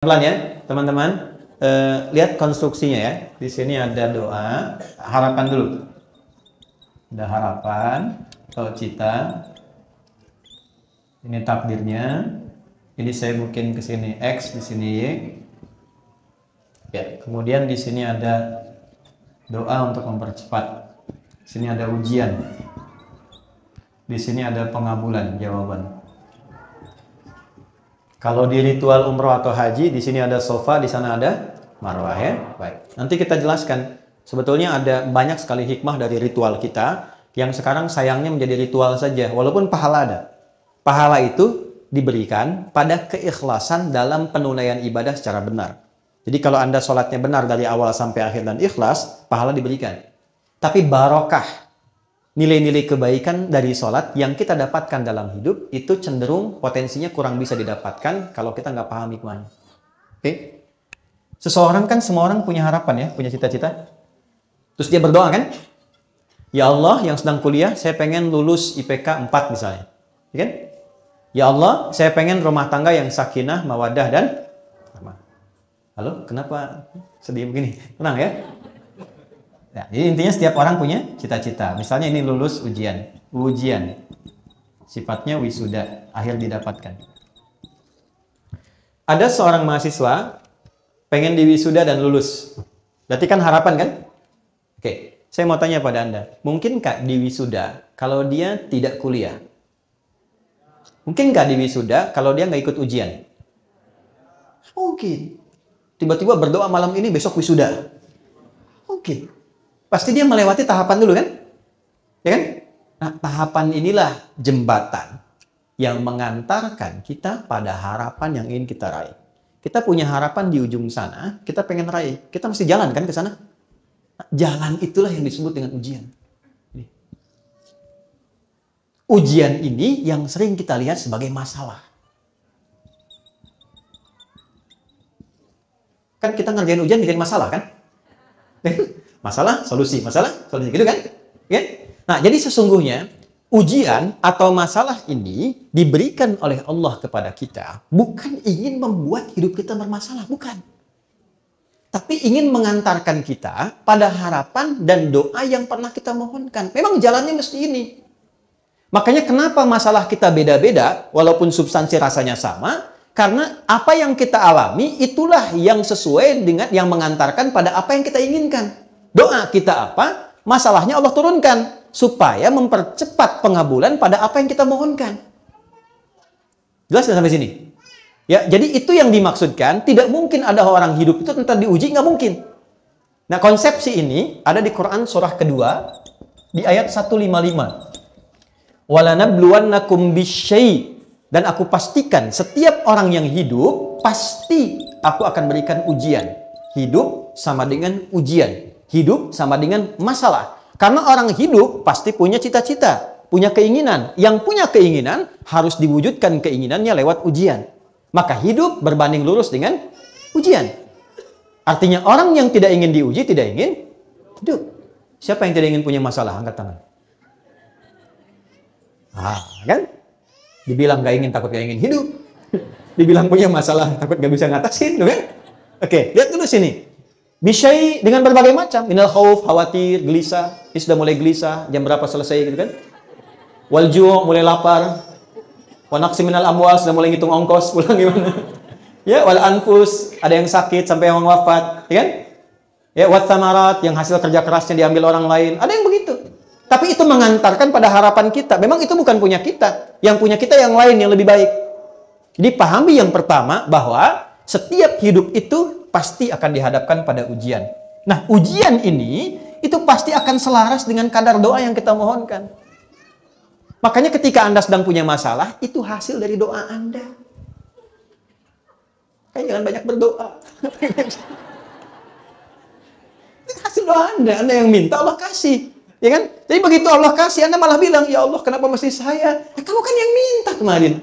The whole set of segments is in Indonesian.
Pelan ya, teman-teman. Lihat konstruksinya ya. Di sini ada doa, harapan dulu. Ada harapan atau cita. Ini takdirnya. Ini saya mungkin ke sini X, di sini Y. Ya, kemudian di sini ada doa untuk mempercepat. Di sini ada ujian. Di sini ada pengabulan jawaban. Kalau di ritual umroh atau haji, di sini ada sofa, di sana ada marwah ya. Baik. Nanti kita jelaskan. Sebetulnya ada banyak sekali hikmah dari ritual kita yang sekarang sayangnya menjadi ritual saja, walaupun pahala ada. Pahala itu diberikan pada keikhlasan dalam penunaian ibadah secara benar. Jadi kalau Anda sholatnya benar dari awal sampai akhir dan ikhlas, pahala diberikan. Tapi barokah, nilai-nilai kebaikan dari sholat yang kita dapatkan dalam hidup itu cenderung potensinya kurang bisa didapatkan kalau kita nggak paham hikmahnya. Oke? Seseorang kan, semua orang punya harapan ya, punya cita-cita. Terus dia berdoa kan? Ya Allah, yang sedang kuliah, saya pengen lulus IPK 4 misalnya. Ya kan? Ya Allah, saya pengen rumah tangga yang sakinah, mawadah, dan rahmah. Halo, kenapa sedih begini? Tenang ya. Nah, jadi intinya setiap orang punya cita-cita. Misalnya ini lulus ujian. Sifatnya wisuda, akhir didapatkan. Ada seorang mahasiswa pengen diwisuda dan lulus. Berarti kan harapan kan? Oke, saya mau tanya pada Anda. Mungkinkah diwisuda kalau dia tidak kuliah? Mungkinkah diwisuda kalau dia nggak ikut ujian? Mungkin. Tiba-tiba berdoa malam ini, besok wisuda. Mungkin. Pasti dia melewati tahapan dulu kan? Ya kan? Nah, tahapan inilah jembatan yang mengantarkan kita pada harapan yang ingin kita raih. Kita punya harapan di ujung sana, kita pengen raih. Kita mesti jalan kan ke sana? Nah, jalan itulah yang disebut dengan ujian. Ujian ini yang sering kita lihat sebagai masalah. Kan kita ngerjain ujian bikin masalah kan? Masalah, solusi, gitu kan? Ya? Nah, jadi sesungguhnya ujian atau masalah ini diberikan oleh Allah kepada kita bukan ingin membuat hidup kita bermasalah, bukan. Tapi ingin mengantarkan kita pada harapan dan doa yang pernah kita mohonkan. Memang jalannya mesti ini. Makanya kenapa masalah kita beda-beda walaupun substansi rasanya sama? Karena apa yang kita alami itulah yang sesuai dengan yang mengantarkan pada apa yang kita inginkan. Doa kita apa? Masalahnya Allah turunkan supaya mempercepat pengabulan pada apa yang kita mohonkan. Jelas sampai sini? Ya, jadi itu yang dimaksudkan. Tidak mungkin ada orang hidup itu tentang diuji, nggak mungkin. Nah, konsepsi ini ada di Quran surah kedua di ayat 155. Walanabluwannakum bisyai', dan aku pastikan setiap orang yang hidup pasti aku akan berikan ujian. Hidup sama dengan ujian. Hidup sama dengan masalah. Karena orang hidup pasti punya cita-cita, punya keinginan. Yang punya keinginan harus diwujudkan keinginannya lewat ujian. Maka hidup berbanding lurus dengan ujian. Artinya orang yang tidak ingin diuji tidak ingin hidup. Siapa yang tidak ingin punya masalah? Angkat tangan. Kan? Dibilang gak ingin, takut gak ingin hidup. Dibilang punya masalah, takut gak bisa ngatasin, kan? Oke, lihat dulu sini. Bisyai dengan berbagai macam. Minal khauf, khawatir, gelisah. Ini sudah mulai gelisah, jam berapa selesai gitu kan? Wal ju', mulai lapar. Wa naqsi minal amwal, sudah mulai ngitung ongkos, pulang gimana? Ya, wal anfus, ada yang sakit sampai yang wafat, ya kan? Ya, wat thamarat, yang hasil kerja kerasnya diambil orang lain. Ada yang begitu. Tapi itu mengantarkan pada harapan kita. Memang itu bukan punya kita. Yang punya kita yang lain, yang lebih baik. Jadi pahami yang pertama bahwa setiap hidup itu pasti akan dihadapkan pada ujian. Nah, ujian ini itu pasti akan selaras dengan kadar doa yang kita mohonkan. Makanya ketika Anda sedang punya masalah, itu hasil dari doa Anda. Kayak jangan banyak berdoa. Itu hasil doa Anda. Anda yang minta, Allah kasih. Ya kan? Jadi begitu Allah kasih, Anda malah bilang, ya Allah, kenapa mesti saya? Ya, kamu kan yang minta kemarin.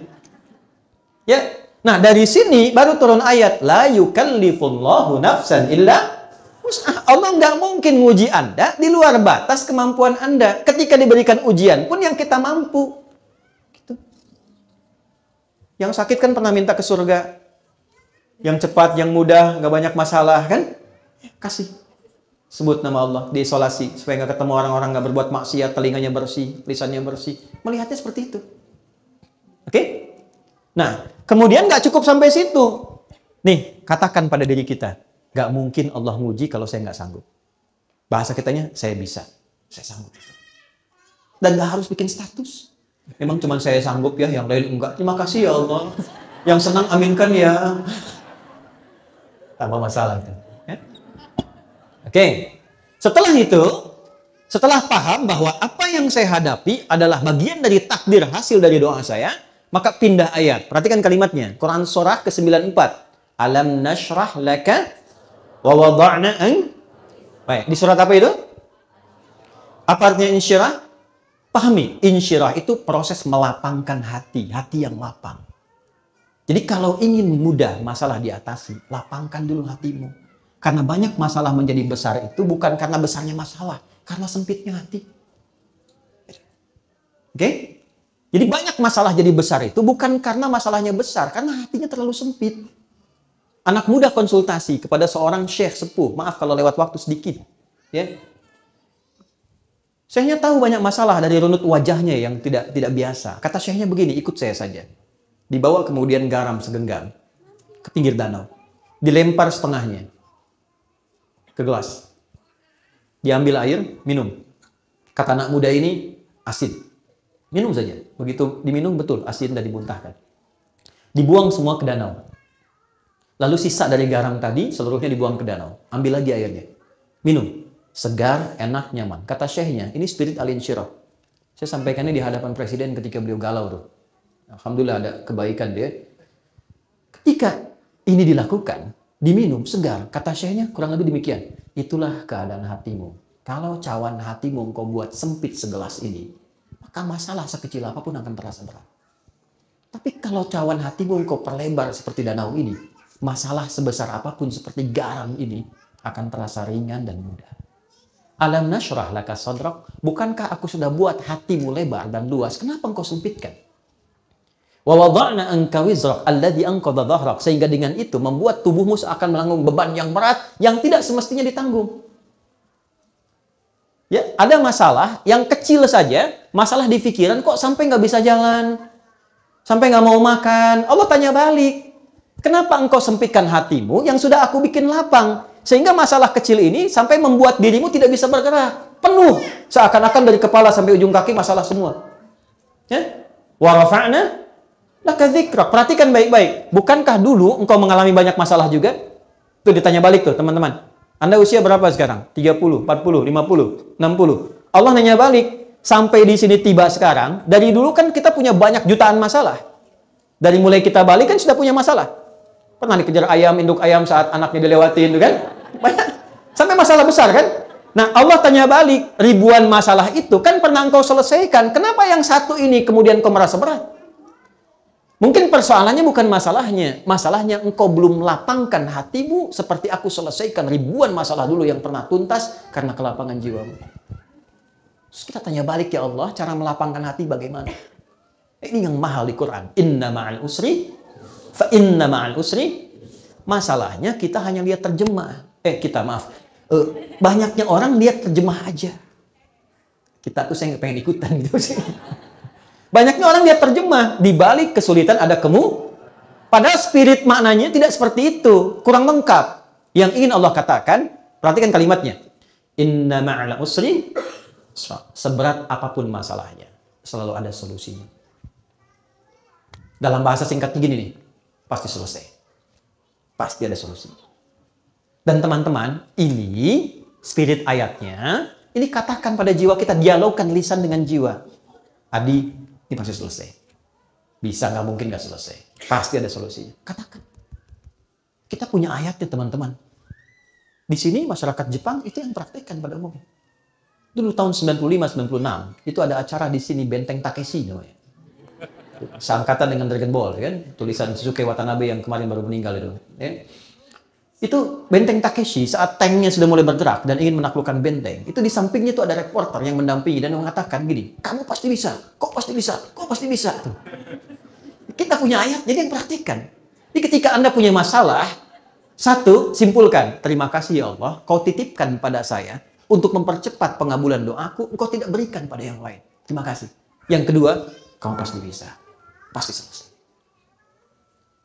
Ya. Nah, dari sini baru turun ayat, la yukallifullahu nafsan illa wus'aha. Allah nggak mungkin nguji Anda di luar batas kemampuan Anda. Ketika diberikan ujian pun yang kita mampu. Gitu. Yang sakit kan pernah minta ke surga. Yang cepat, yang mudah, nggak banyak masalah kan? Kasih. Sebut nama Allah, diisolasi supaya nggak ketemu orang-orang, nggak berbuat maksiat, telinganya bersih, lisannya bersih. Melihatnya seperti itu. Oke? Nah, kemudian nggak cukup sampai situ. Nih, katakan pada diri kita, nggak mungkin Allah nguji kalau saya nggak sanggup. Bahasa kitanya, saya bisa, saya sanggup. Dan nggak harus bikin status. Memang cuma saya sanggup ya, yang lain enggak. Terima kasih ya Allah. Yang senang aminkan ya. Tambah masalah itu. Ya? Oke, setelah itu, setelah paham bahwa apa yang saya hadapi adalah bagian dari takdir hasil dari doa saya, maka pindah ayat. Perhatikan kalimatnya. Quran surah ke-94. Alam nashrah laka wa wada'na an. Baik, di surat apa itu? Apa artinya insyirah? Pahami, insyirah itu proses melapangkan hati, hati yang lapang. Jadi kalau ingin mudah masalah diatasi, lapangkan dulu hatimu. Karena banyak masalah menjadi besar itu bukan karena besarnya masalah, karena sempitnya hati. Oke? Jadi banyak masalah jadi besar itu bukan karena masalahnya besar, karena hatinya terlalu sempit. Anak muda konsultasi kepada seorang syekh sepuh, maaf kalau lewat waktu sedikit. Ya. Syekhnya tahu banyak masalah dari runut wajahnya yang tidak biasa. Kata syekhnya begini, ikut saya saja. Dibawa kemudian garam segenggam ke pinggir danau. Dilempar setengahnya ke gelas. Diambil air, minum. Kata anak muda ini, asin. Minum saja. Begitu diminum, betul, asin dan dimuntahkan. Dibuang semua ke danau. Lalu sisa dari garam tadi, seluruhnya dibuang ke danau. Ambil lagi airnya. Minum. Segar, enak, nyaman. Kata syekhnya, ini spirit al-insyirah. Saya sampaikannya di hadapan presiden ketika beliau galau tuh. Alhamdulillah ada kebaikan dia. Ketika ini dilakukan, diminum, segar. Kata syekhnya kurang lebih demikian. Itulah keadaan hatimu. Kalau cawan hatimu engkau buat sempit segelas ini, maka masalah sekecil apapun akan terasa berat. Tapi kalau cawan hatimu engkau perlebar seperti danau ini, masalah sebesar apapun seperti garam ini akan terasa ringan dan mudah. Alam nashrah laka sadrak, bukankah aku sudah buat hatimu lebar dan luas? Kenapa engkau sempitkan? Wa wada'na anka wizrak alladhi anqadha dhahrak, sehingga dengan itu membuat tubuhmu seakan menanggung beban yang berat yang tidak semestinya ditanggung. Ya, ada masalah yang kecil saja, masalah di pikiran kok sampai nggak bisa jalan, sampai nggak mau makan. Allah tanya balik, kenapa engkau sempitkan hatimu yang sudah aku bikin lapang? Sehingga masalah kecil ini sampai membuat dirimu tidak bisa bergerak. Penuh. Seakan-akan dari kepala sampai ujung kaki masalah semua. Ya? Wa rafa'na laka dzikrak. Perhatikan baik-baik. Bukankah dulu engkau mengalami banyak masalah juga? Tuh ditanya balik tuh teman-teman. Anda usia berapa sekarang? 30, 40, 50, 60. Allah nanya balik. Sampai di sini tiba sekarang. Dari dulu kan kita punya banyak jutaan masalah. Dari mulai kita balik kan sudah punya masalah. Pernah dikejar ayam, induk ayam saat anaknya dilewatin, itu kan? Banyak. Sampai masalah besar kan? Nah, Allah tanya balik, ribuan masalah itu kan pernah engkau selesaikan. Kenapa yang satu ini kemudian kau merasa berat? Mungkin persoalannya bukan masalahnya. Masalahnya engkau belum lapangkan hatimu seperti aku selesaikan ribuan masalah dulu yang pernah tuntas karena kelapangan jiwamu. Terus kita tanya balik, ya Allah, cara melapangkan hati bagaimana? Ini yang mahal di Quran. Inna ma'al usri, fa inna ma'al usri. Masalahnya kita hanya lihat terjemah. Banyaknya orang lihat terjemah aja. Kita tuh saya nggak pengen ikutan gitu sih. Banyaknya orang lihat terjemah. Di balik kesulitan ada padahal spirit maknanya tidak seperti itu. Kurang lengkap. Yang ingin Allah katakan, perhatikan kalimatnya. Inna ma'al usri, seberat apapun masalahnya, selalu ada solusinya. Dalam bahasa singkatnya gini nih, pasti selesai. Pasti ada solusinya. Dan teman-teman, ini spirit ayatnya, ini katakan pada jiwa kita, dialogkan lisan dengan jiwa. Adi, ini pasti selesai. Bisa, nggak mungkin nggak selesai. Pasti ada solusinya. Katakan. Kita punya ayatnya, teman-teman. Di sini masyarakat Jepang itu yang praktekkan pada umumnya. Dulu tahun 95-96, itu ada acara di sini, Benteng Takeshi namanya. Seangkatan dengan Dragon Ball, kan? Tulisan Shusuke Watanabe yang kemarin baru meninggal itu. Ya? Itu Benteng Takeshi saat tanknya sudah mulai bergerak dan ingin menaklukkan benteng. Itu di sampingnya itu ada reporter yang mendampingi dan mengatakan gini, kamu pasti bisa, kok pasti bisa, kok pasti bisa. Tuh. Kita punya ayat, jadi yang praktikkan. Jadi ketika Anda punya masalah, satu, simpulkan, terima kasih ya Allah, kau titipkan pada saya untuk mempercepat pengabulan doaku, engkau tidak berikan pada yang lain. Terima kasih. Yang kedua, kamu pasti bisa. Pasti selesai.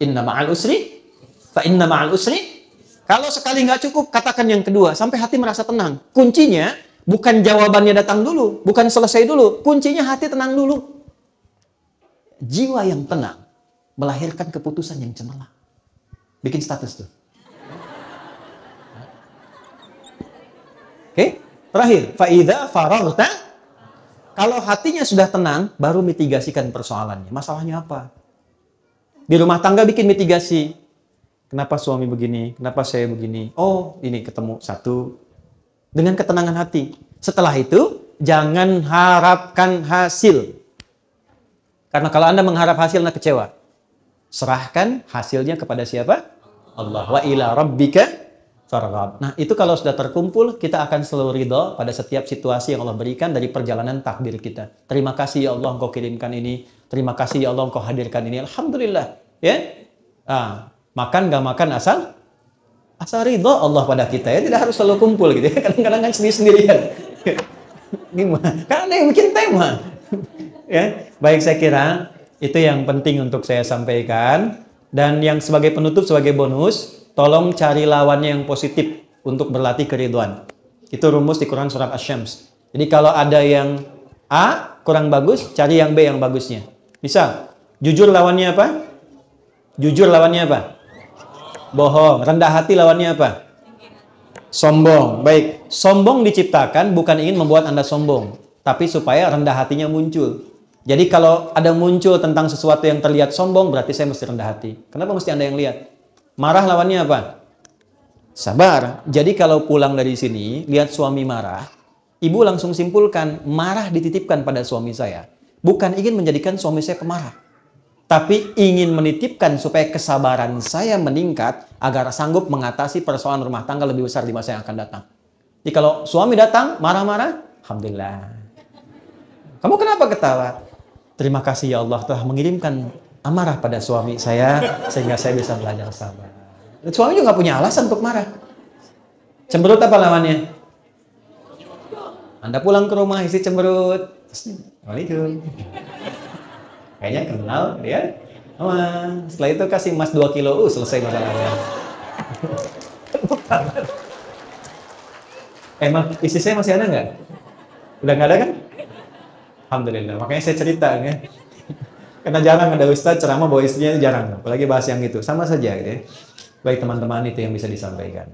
Inna ma'al usri, fa inna ma'al usri. Kalau sekali nggak cukup, katakan yang kedua, sampai hati merasa tenang. Kuncinya, bukan jawabannya datang dulu, bukan selesai dulu. Kuncinya hati tenang dulu. Jiwa yang tenang melahirkan keputusan yang cemerlang. Bikin status tuh. Oke, terakhir, faida faragta. Kalau hatinya sudah tenang, baru mitigasikan persoalannya. Masalahnya apa? Di rumah tangga bikin mitigasi. Kenapa suami begini? Kenapa saya begini? Oh, ini ketemu satu. Dengan ketenangan hati. Setelah itu, jangan harapkan hasil. Karena kalau Anda mengharap hasil, Anda kecewa. Serahkan hasilnya kepada siapa? Allah. Wa ila rabbika farghab. Nah, itu kalau sudah terkumpul, kita akan selalu ridho pada setiap situasi yang Allah berikan dari perjalanan takdir kita. Terima kasih ya Allah Engkau kirimkan ini. Terima kasih ya Allah Engkau hadirkan ini. Alhamdulillah. Ya. Makan gak makan asal ridho Allah pada kita ya. Tidak harus selalu kumpul gitu ya. Kadang-kadang kan sendiri-sendirian. Gimana? Karena ada yang bikin tema. Ya. Baik, saya kira itu yang penting untuk saya sampaikan. Dan yang sebagai penutup, sebagai bonus, tolong cari lawannya yang positif untuk berlatih keridhaan. Itu rumus di Quran surat Asy-Syams. Jadi kalau ada yang A kurang bagus, cari yang B yang bagusnya. Misal, jujur lawannya apa? Jujur lawannya apa? Bohong. Rendah hati lawannya apa? Sombong. Baik, sombong diciptakan bukan ingin membuat Anda sombong, tapi supaya rendah hatinya muncul. Jadi kalau ada muncul tentang sesuatu yang terlihat sombong, berarti saya mesti rendah hati. Kenapa mesti Anda yang lihat? Marah lawannya apa? Sabar. Jadi kalau pulang dari sini, lihat suami marah, ibu langsung simpulkan, marah dititipkan pada suami saya. Bukan ingin menjadikan suami saya pemarah. Tapi ingin menitipkan supaya kesabaran saya meningkat, agar sanggup mengatasi persoalan rumah tangga lebih besar di masa yang akan datang. Jadi kalau suami datang, marah-marah, Alhamdulillah. Kamu kenapa ketawa? Terima kasih ya Allah telah mengirimkan amarah pada suami saya, sehingga saya bisa belajar sabar. Suami juga nggak punya alasan untuk marah. Cemberut apa lawannya? Anda pulang ke rumah, istri cemberut. Waalaikumsalam. Kayaknya kenal, ya. Setelah itu kasih emas 2 kilo, selesai masalahnya. Emang istri saya masih ada nggak? Udah nggak ada kan? Alhamdulillah, makanya saya cerita ya. Karena jarang ada ustadz ceramah bahwa istrinya jarang, apalagi bahas yang itu. Sama saja gitu ya. Baik teman-teman, itu yang bisa disampaikan.